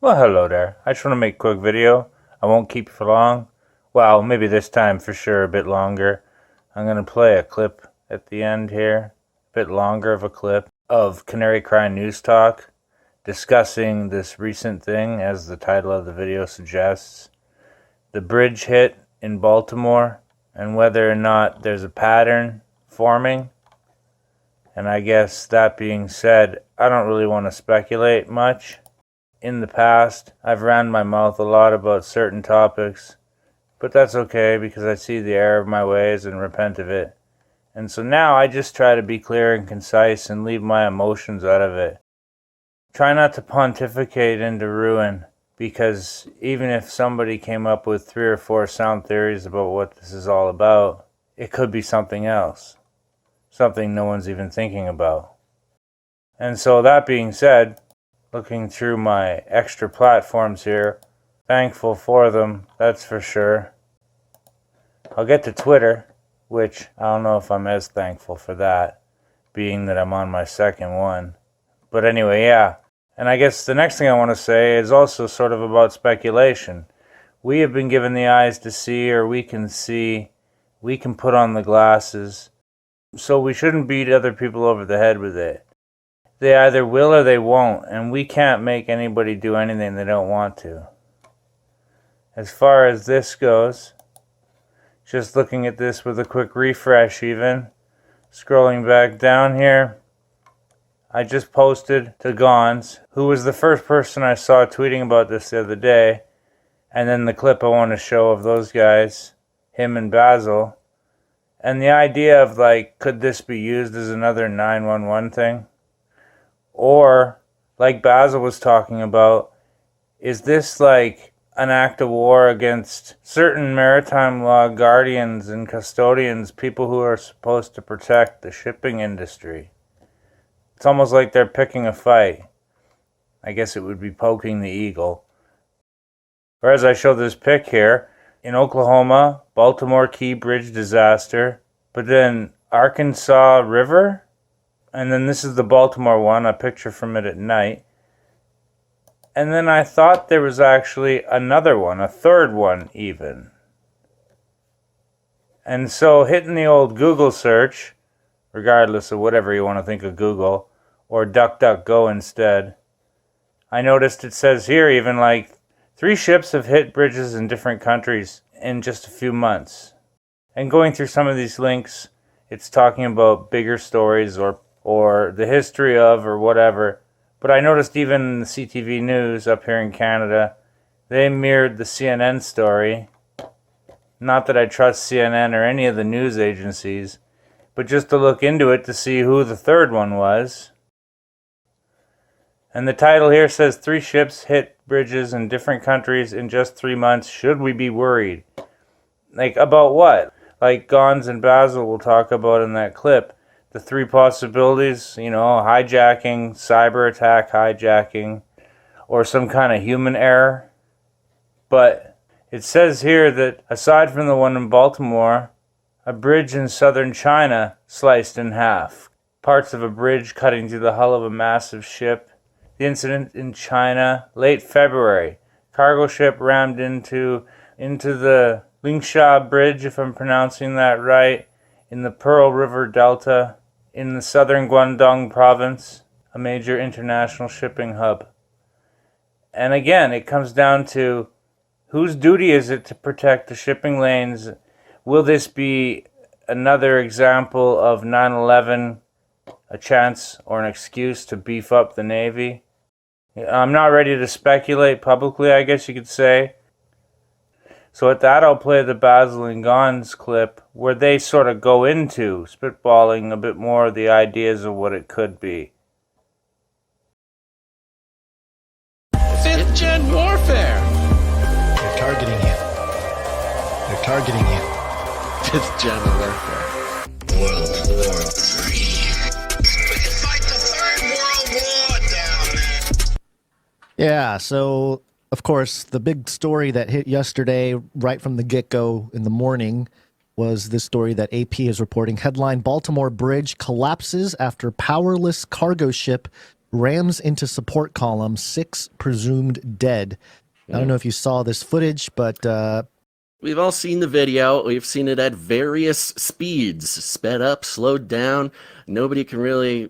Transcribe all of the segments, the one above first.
Well, hello there. I just want to make a quick video. I won't keep you for long. Well, maybe this time for sure a bit longer. I'm going to play a clip at the end here, a bit longer of a clip of Canary Cry News Talk discussing this recent thing, as the title of the video suggests, the bridge hit in Baltimore, and whether or not there's a pattern forming. And I guess that being said, I don't really want to speculate much. In the past, I've ran my mouth a lot about certain topics, but that's okay because I see the error of my ways and repent of it. And so now I just try to be clear and concise and leave my emotions out of it. Try not to pontificate into ruin, because even if somebody came up with 3 or 4 sound theories about what this is all about, it could be something else. Something no one's even thinking about. And so that being said, looking through my extra platforms here, thankful for them, that's for sure. I'll get to Twitter, which I don't know if I'm as thankful for that, being that I'm on my second one. But anyway, yeah. And I guess the next thing I want to say is also sort of about speculation. We have been given the eyes to see, or we can see, we can put on the glasses, so we shouldn't beat other people over the head with it. They either will or they won't, and we can't make anybody do anything they don't want to. As far as this goes, just looking at this with a quick refresh even, scrolling back down here, I just posted to Gons, who was the first person I saw tweeting about this the other day, and then the clip I want to show of those guys, him and Basil, and the idea of like, could this be used as another 911 thing? Or, like Basil was talking about, is this like an act of war against certain maritime law guardians and custodians, people who are supposed to protect the shipping industry? It's almost like they're picking a fight. I guess it would be poking the eagle. Or as I show this pic here, in Oklahoma, Baltimore Key Bridge disaster, but then Arkansas River? And then this is the Baltimore one, a picture from it at night. And then I thought there was actually another one, a third one even. And so hitting the old Google search, regardless of whatever you want to think of Google, or DuckDuckGo instead, I noticed it says here even like 3 ships have hit bridges in different countries in just a few months. And going through some of these links, it's talking about bigger stories or the history of or whatever. But I noticed even in the CTV News up here in Canada, they mirrored the CNN story. Not that I trust CNN or any of the news agencies, but just to look into it to see who the third one was. And the title here says 3 ships hit bridges in different countries in just 3 months. Should we be worried? Like, about what? Like Gons and Basil will talk about in that clip. The 3 possibilities, hijacking, cyber attack, hijacking, or some kind of human error. But it says here that aside from the one in Baltimore, a bridge in southern China sliced in half. Parts of a bridge cutting through the hull of a massive ship. The incident in China, late February. Cargo ship rammed into the Lingsha Bridge, if I'm pronouncing that right, in the Pearl River Delta, in the southern Guangdong province, a major international shipping hub. And again, it comes down to whose duty is it to protect the shipping lanes? Will this be another example of 9/11, a chance or an excuse to beef up the Navy? I'm not ready to speculate publicly, I guess you could say. So at that, I'll play the Basil and Gons clip where they sort of go into spitballing a bit more of the ideas of what it could be. 5th gen warfare! They're targeting you. They're targeting you. 5th gen warfare. World War III. We can fight the Third World War down there. Yeah, so of course, the big story that hit yesterday, right from the get-go in the morning, was this story that AP is reporting. Headline: Baltimore Bridge collapses after powerless cargo ship rams into support column, 6 presumed dead. I don't know if you saw this footage, but We've all seen the video. We've seen it at various speeds, sped up, slowed down. Nobody can really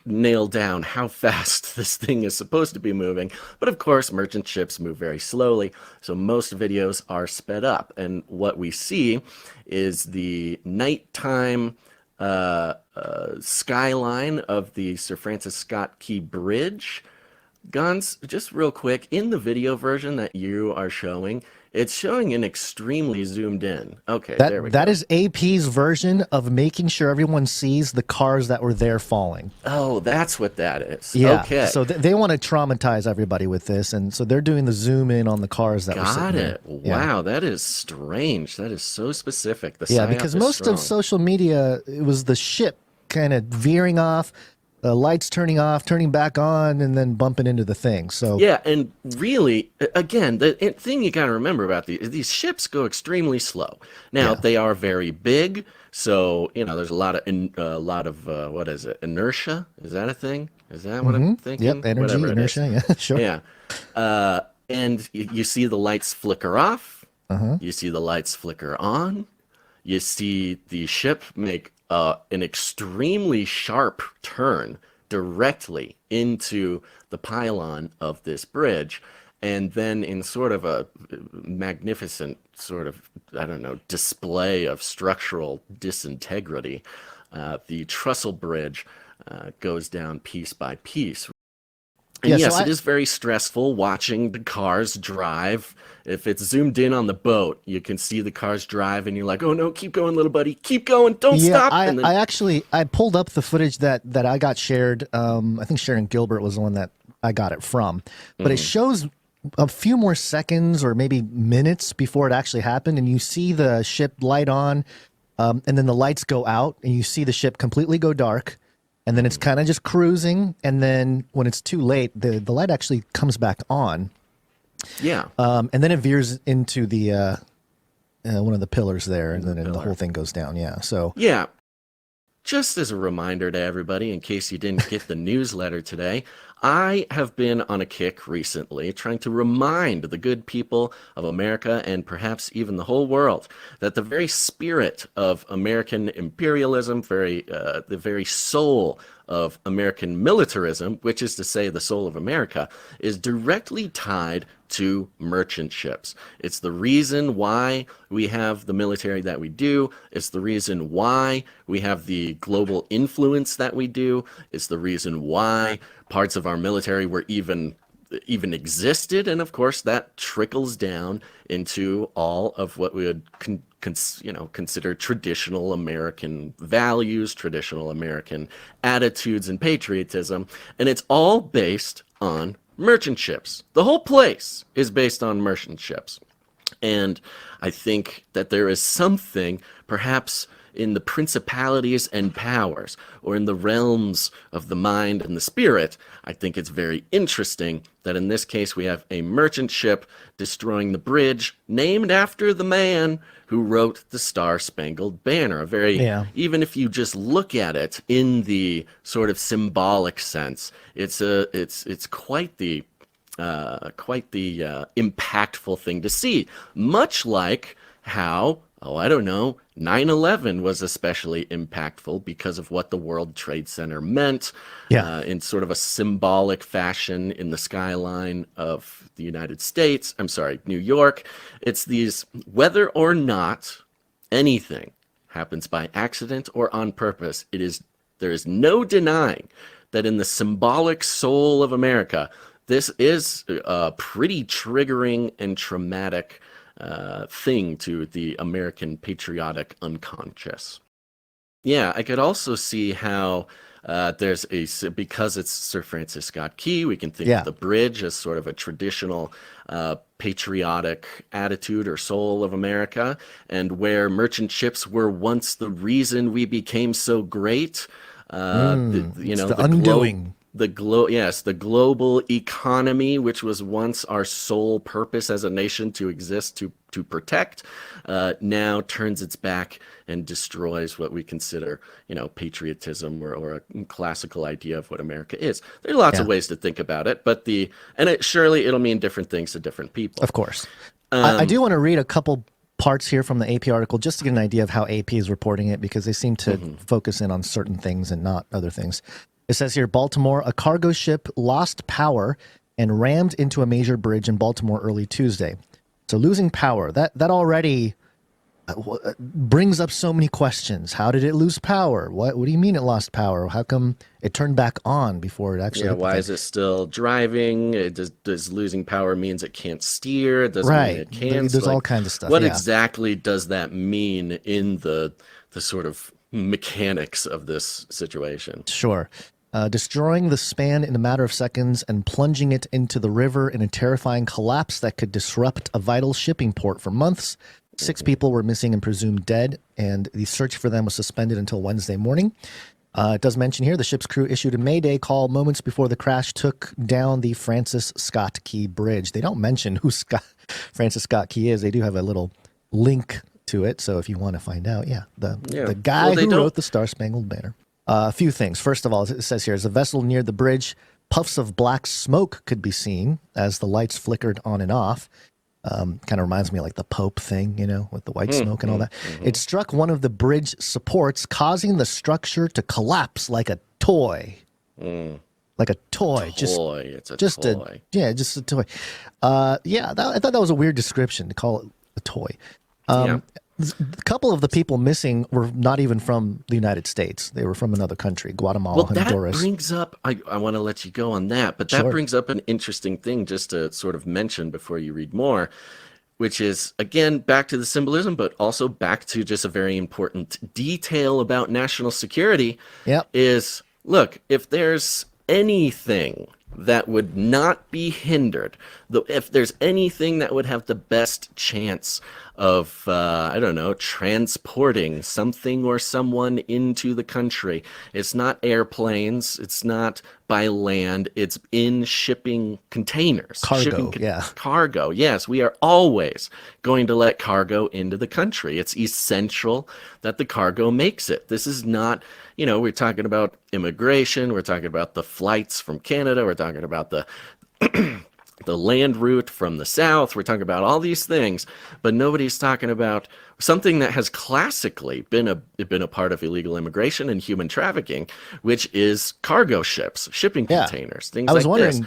nail down how fast this thing is supposed to be moving. But of course, merchant ships move very slowly, so most videos are sped up. And what we see is the nighttime skyline of the Sir Francis Scott Key Bridge. Guns, just real quick, in the video version that you are showing, it's showing an extremely zoomed in. Okay, there we go. That is AP's version of making sure everyone sees the cars that were there falling. Oh, that's what that is. Yeah. Okay. So they want to traumatize everybody with this, and so they're doing the zoom in on the cars that were sitting Got there. it. Wow, that is strange. That is so specific. The Yeah, psyop because is most of strong. social media, it was the ship kind of veering off, lights turning off, turning back on, and then bumping into the thing. So Yeah, and really, again, the thing you got to remember about these ships go extremely slow. Now, they are very big, so, there's a lot of what is it, inertia? Is that a thing? Is that what I'm thinking? Yep, energy, Whatever it is. inertia, yeah, sure. Yeah. And you see the lights flicker off. You see the lights flicker on. You see the ship make an extremely sharp turn directly into the pylon of this bridge. And then in sort of a magnificent sort of, I don't know, display of structural disintegrity, the trestle bridge goes down piece by piece. And Yeah, so yes, it is very stressful watching the cars drive. If it's zoomed in on the boat, you can see the cars drive, and you're like, "Oh no, keep going, little buddy, keep going, don't stop!" I, And then, I pulled up the footage that I got shared. I think Sharon Gilbert was the one that I got it from, but it shows a few more seconds or maybe minutes before it actually happened, and you see the ship light on, and then the lights go out, and you see the ship completely go dark. And then it's kind of just cruising, and then when it's too late, the light actually comes back on. yeah, And then it veers into the one of the pillars there, and then the whole thing goes down. Yeah. So yeah. Just as a reminder to everybody, in case you didn't get the newsletter today, I have been on a kick recently trying to remind the good people of America and perhaps even the whole world that the very spirit of American imperialism, the very soul of American militarism, which is to say the soul of America, is directly tied to merchant ships. It's the reason why we have the military that we do. It's the reason why we have the global influence that we do. It's the reason why parts of our military were even existed, and of course that trickles down into all of what we would consider traditional American values, traditional American attitudes and patriotism, and it's all based on merchant ships. The whole place is based on merchant ships. And I think that there is something, perhaps in the principalities and powers, or in the realms of the mind and the spirit, I think it's very interesting that in this case we have a merchant ship destroying the bridge named after the man who wrote the Star-Spangled Banner. Even if you just look at it in the sort of symbolic sense, it's quite the impactful thing to see. Much like how, 9/11 was especially impactful because of what the World Trade Center meant in sort of a symbolic fashion in the skyline of the United States. New York. It's these, whether or not anything happens by accident or on purpose, there is no denying that in the symbolic soul of America, this is a pretty triggering and traumatic thing to the American patriotic unconscious. Yeah, I could also see how because it's Sir Francis Scott Key, we can think of the bridge as sort of a traditional patriotic attitude or soul of America, and where merchant ships were once the reason we became so great. the undoing. the global economy, which was once our sole purpose as a nation to exist, to protect, now turns its back and destroys what we consider, patriotism or a classical idea of what America is. There are lots of ways to think about it, but surely it'll mean different things to different people. Of course. I do want to read a couple parts here from the AP article just to get an idea of how AP is reporting it, because they seem to focus in on certain things and not other things. It says here, Baltimore, a cargo ship lost power and rammed into a major bridge in Baltimore early Tuesday. So losing power, that already brings up so many questions. How did it lose power? What do you mean it lost power? How come it turned back on before it actually? Yeah, why is it still driving? Does losing power means it can't steer? It doesn't mean it can't. There's all kinds of stuff. What exactly does that mean in the sort of mechanics of this situation? Sure. Destroying the span in a matter of seconds and plunging it into the river in a terrifying collapse that could disrupt a vital shipping port for months. 6 people were missing and presumed dead, and the search for them was suspended until Wednesday morning. It does mention here the ship's crew issued a mayday call moments before the crash took down the Francis Scott Key Bridge. They don't mention who Francis Scott Key is. They do have a little link to it, so if you want to find out, the guy who wrote the Star Spangled Banner. A few things. First of all, it says here, as the vessel neared the bridge, puffs of black smoke could be seen as the lights flickered on and off. Kind of reminds me of like the Pope thing, with the white smoke and all that. It struck one of the bridge supports, causing the structure to collapse like a toy. Like a toy. It's a toy. Just a toy. I thought that was a weird description to call it a toy. A couple of the people missing were not even from the United States. They were from another country, Guatemala, Honduras. That brings up, I want to let you go on that, but that brings up an interesting thing just to sort of mention before you read more, which is, again, back to the symbolism, but also back to just a very important detail about national security is, look, if there's anything that would not be hindered, if there's anything that would have the best chance of, transporting something or someone into the country, it's not airplanes, it's not by land, it's in shipping containers. Cargo, yes. We are always going to let cargo into the country. It's essential that the cargo makes it. This is not, we're talking about immigration, we're talking about the flights from Canada, we're talking about the the land route from the south, we're talking about all these things, but nobody's talking about something that has classically been a part of illegal immigration and human trafficking, which is cargo ships, shipping containers, things like this.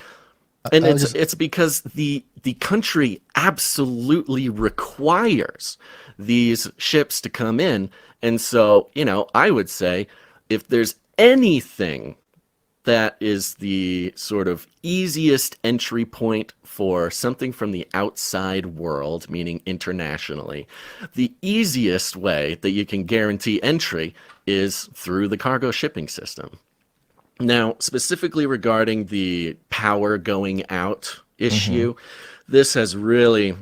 And it's because the country absolutely requires these ships to come in. And so, I would say if there's anything that is the sort of easiest entry point for something from the outside world, meaning internationally, the easiest way that you can guarantee entry is through the cargo shipping system. Now, specifically regarding the power going out issue, this has really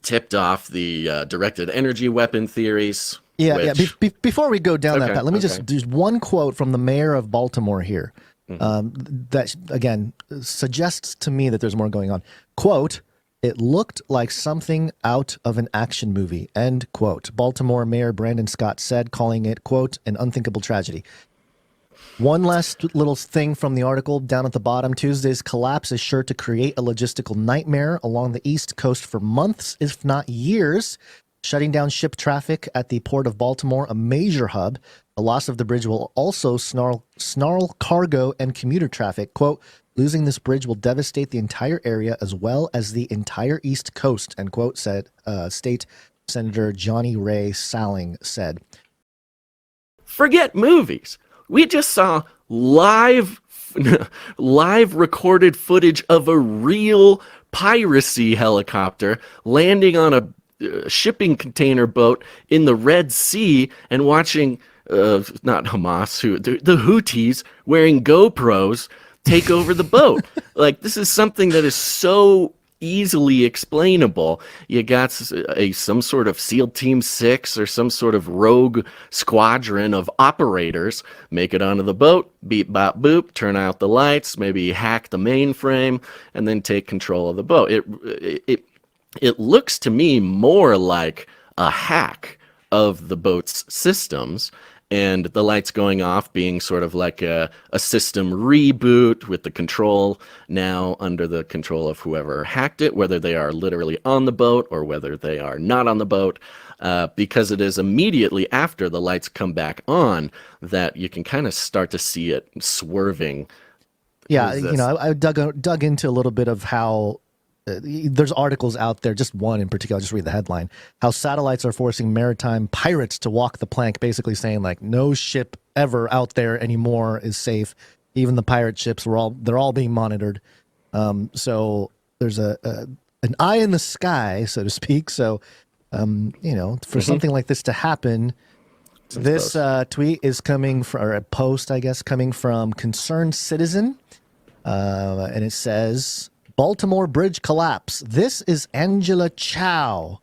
tipped off the directed energy weapon theories. Before we go down that path, let me just do one quote from the mayor of Baltimore here. That, again, suggests to me that there's more going on. Quote, "It looked like something out of an action movie," end quote. Baltimore Mayor Brandon Scott said, calling it, quote, "an unthinkable tragedy." One last little thing from the article down at the bottom. Tuesday's collapse is sure to create a logistical nightmare along the East Coast for months, if not years, shutting down ship traffic at the port of Baltimore, a major hub. The loss of the bridge will also snarl cargo and commuter traffic. Quote, "Losing this bridge will devastate the entire area as well as the entire East Coast," end quote, said State Senator Johnny Ray Salling said. Forget movies. We just saw live recorded footage of a real piracy helicopter landing on a shipping container boat in the Red Sea and watching not Hamas, the Houthis wearing GoPros take over the boat. Like, this is something that is so easily explainable. You got some sort of SEAL Team 6 or some sort of rogue squadron of operators make it onto the boat, beep, bop, boop, turn out the lights, maybe hack the mainframe, and then take control of the boat. It looks to me more like a hack of the boat's systems, and the lights going off being sort of like a system reboot with the control now under the control of whoever hacked it, whether they are literally on the boat or whether they are not on the boat, because it is immediately after the lights come back on that you can kind of start to see it swerving. Yeah, I dug into a little bit of how there's articles out there, just one in particular, I'll just read the headline, how satellites are forcing maritime pirates to walk the plank, basically saying like no ship ever out there anymore is safe. Even the pirate ships, they're all being monitored. So there's an eye in the sky, so to speak. So, for something like this to happen, this tweet is coming from, or a post, I guess, coming from Concerned Citizen. And it says, Baltimore Bridge collapse. This is Angela Chow.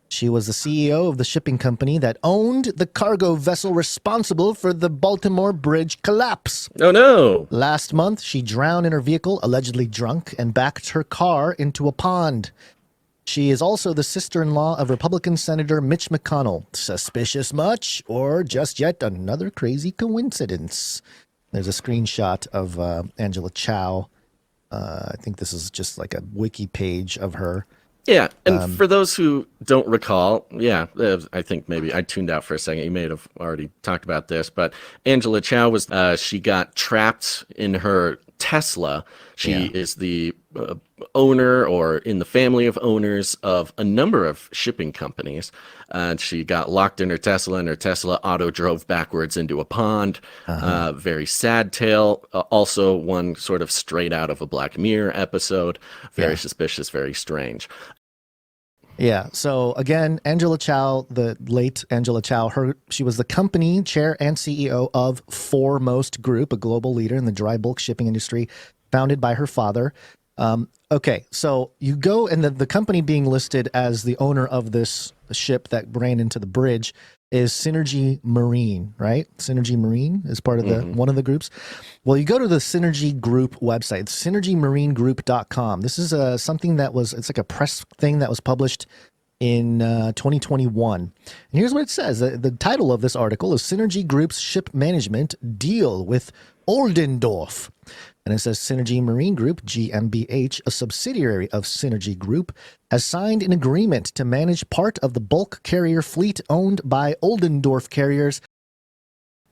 She was the CEO of the shipping company that owned the cargo vessel responsible for the Baltimore Bridge collapse. Oh, no. Last month, she drowned in her vehicle, allegedly drunk, and backed her car into a pond. She is also the sister-in-law of Republican Senator Mitch McConnell. Suspicious much, or just yet another crazy coincidence? There's a screenshot of Angela Chow. I think this is just like a wiki page of her. Yeah, and for those who don't recall, I think maybe I tuned out for a second. You may have already talked about this, but Angela Chow was, she got trapped in her Tesla. She is the owner or in the family of owners of a number of shipping companies. And she got locked in her Tesla, and her Tesla auto drove backwards into a pond. Very sad tale. Also one sort of straight out of a Black Mirror episode. Very suspicious, very strange. Yeah. So again, Angela Chow, the late Angela Chow, she was the company chair and CEO of Foremost Group, a global leader in the dry bulk shipping industry, founded by her father. Okay, so you go, and the company being listed as the owner of this ship that ran into the bridge is Synergy Marine, right? Synergy Marine is part of one of the groups. Well, you go to the Synergy Group website, synergymarinegroup.com. This is something it's like a press thing that was published in 2021. And here's what it says. The title of this article is Synergy Group's Ship Management Deal with Oldendorf. And it says Synergy Marine Group, GmbH, a subsidiary of Synergy Group, has signed an agreement to manage part of the bulk carrier fleet owned by Oldendorf Carriers.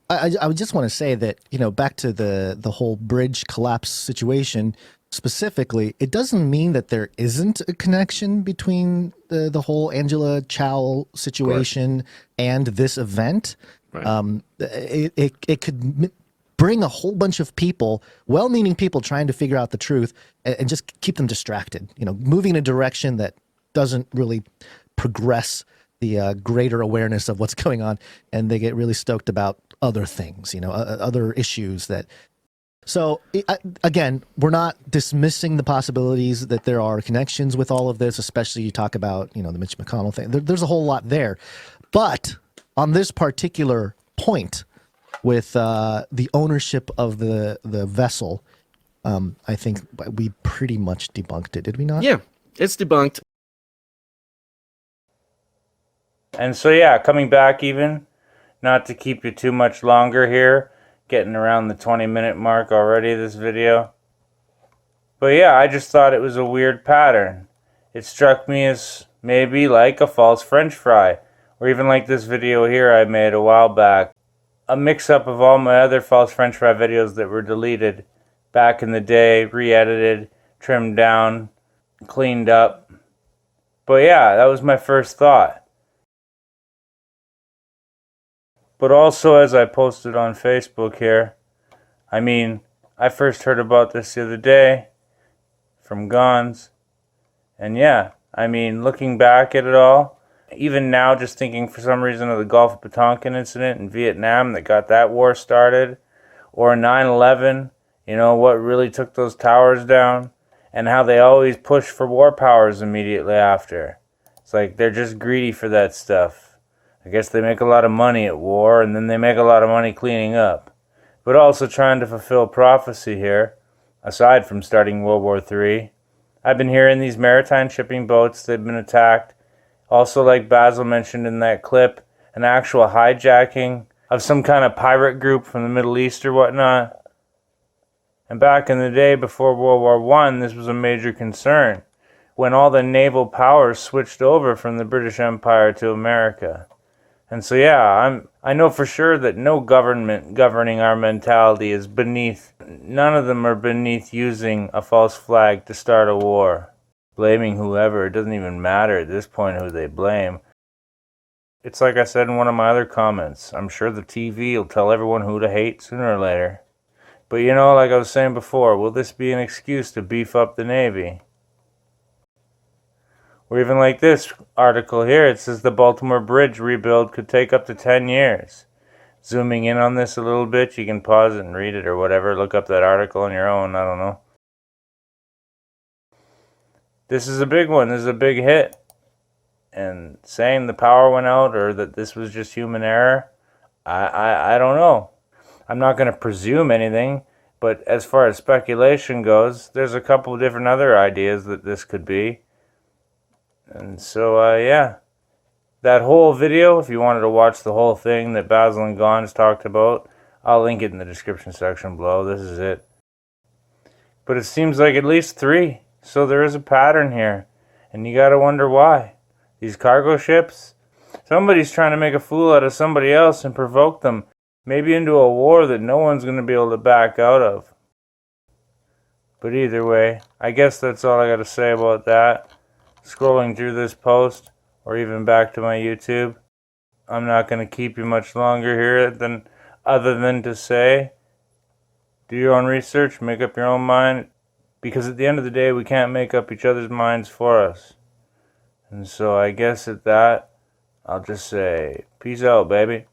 I would just want to say that, back to the whole bridge collapse situation specifically, it doesn't mean that there isn't a connection between the whole Angela Chow situation and this event. Right. It could bring a whole bunch of people, well-meaning people trying to figure out the truth and just keep them distracted, moving in a direction that doesn't really progress the greater awareness of what's going on. And they get really stoked about other things, other issues that. So again, we're not dismissing the possibilities that there are connections with all of this, especially you talk about, the Mitch McConnell thing. There's a whole lot there. But on this particular point, with the ownership of the vessel, I think we pretty much debunked it, did we not? Yeah, it's debunked. And so, coming back even, not to keep you too much longer here, getting around the 20-minute mark already, this video. But I just thought it was a weird pattern. It struck me as maybe like a false French fry, or even like this video here I made a while back. A mix-up of all my other false French fry videos that were deleted back in the day, re-edited, trimmed down, cleaned up. But that was my first thought. But also, as I posted on Facebook here, I first heard about this the other day from Gons. And looking back at it all, even now, just thinking for some reason of the Gulf of Tonkin incident in Vietnam that got that war started, or 9/11, what really took those towers down, and how they always push for war powers immediately after. It's like they're just greedy for that stuff. I guess they make a lot of money at war, and then they make a lot of money cleaning up. But also trying to fulfill prophecy here, aside from starting World War III. I've been hearing these maritime shipping boats, they've been attacked. Also, like Basil mentioned in that clip, an actual hijacking of some kind of pirate group from the Middle East or whatnot. And back in the day before World War I, this was a major concern, when all the naval powers switched over from the British Empire to America. And so yeah, I know for sure that no government governing our mentality is beneath, none of them are beneath using a false flag to start a war. Blaming whoever, it doesn't even matter at this point who they blame. It's like I said in one of my other comments, I'm sure the TV will tell everyone who to hate sooner or later. But you know, like I was saying before, will this be an excuse to beef up the Navy? Or even like this article here, it says the Baltimore Bridge rebuild could take up to 10 years. Zooming in on this a little bit, you can pause it and read it or whatever, look up that article on your own, I don't know. This is a big one, this is a big hit. And saying the power went out or that this was just human error, I don't know. I'm not going to presume anything, but as far as speculation goes, there's a couple of different other ideas that this could be. And so, yeah, that whole video, if you wanted to watch the whole thing that Basil and Gons talked about, I'll link it in the description section below. This is it. But it seems like at least 3, so there is a pattern here, and you gotta wonder why. These cargo ships, somebody's trying to make a fool out of somebody else and provoke them, maybe into a war that no one's gonna be able to back out of. But either way, I guess that's all I gotta say about that. Scrolling through this post, or even back to my YouTube, I'm not going to keep you much longer here other than to say, do your own research, make up your own mind, because at the end of the day, we can't make up each other's minds for us. And so I guess at that, I'll just say, peace out, baby.